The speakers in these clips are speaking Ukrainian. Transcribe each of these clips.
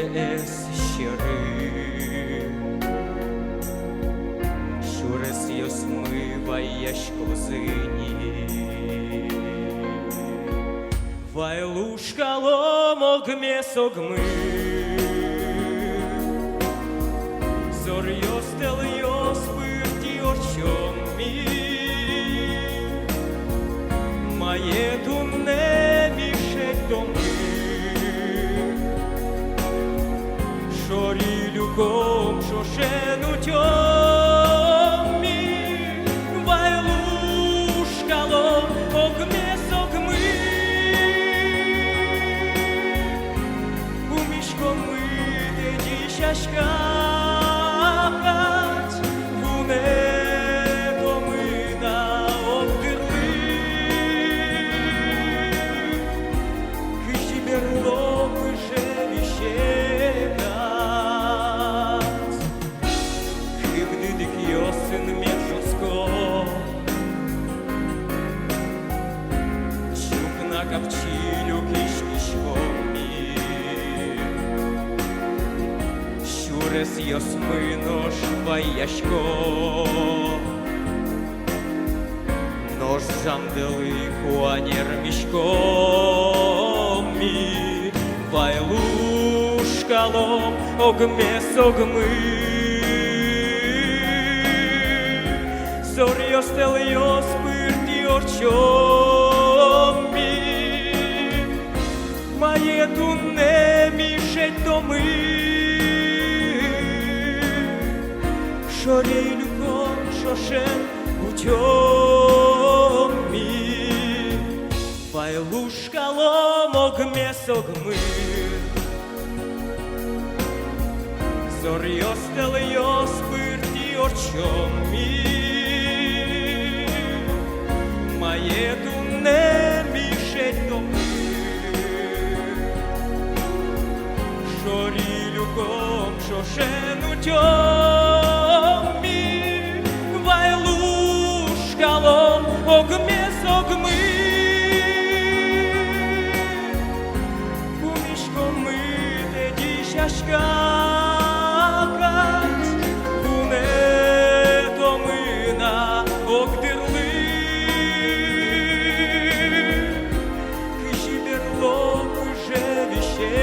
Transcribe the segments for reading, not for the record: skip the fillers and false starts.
jest щирий, щурес й осмиваєш козині. Вайлушка ломок месок мы, зорьё стельё спырти очом ми, маєту не мішать доми, шорі люком шошену тьомі, вайлушка ломок месок ми. Шкать вунето мина обдирли, киші берлоги живі щекать, хибний дик йосин м'яжуско, чук на капчилю киш-кишком. Щурес й осминош ваяшко, нож жамделику анєрмішкомі, вайлушкалом огмесогми, зорьо стельо спирті орчомі, маєту не мішать доми. Шорей люком шошен у тьомі, вайлушка ломок месок ми, зорьо стельо спирті очомі, маєту не мішать доми, шорей люком шошен у тьомі, вайлушкалом огмесок ми, кумішком ми те діща шкакать, кунето мина огдирли, киші берлоги живі щекать.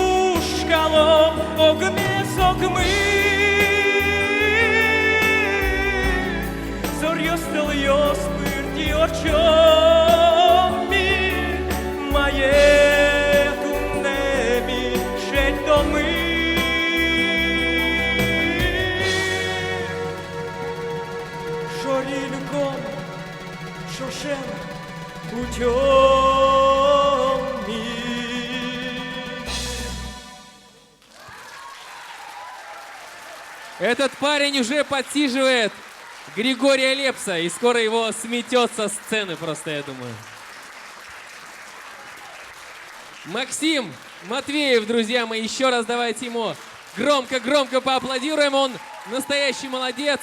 Вайлушкалом огмесок ми, зорьо стельо спирті очомі, маєту не мішать доми, шорі люком шошен у тьомі. Этот парень уже подсиживает Григория Лепса, и скоро его сметет со сцены просто, я думаю. Максим Матвеев, друзья мои, еще раз давайте ему громко-громко поаплодируем. Он настоящий молодец.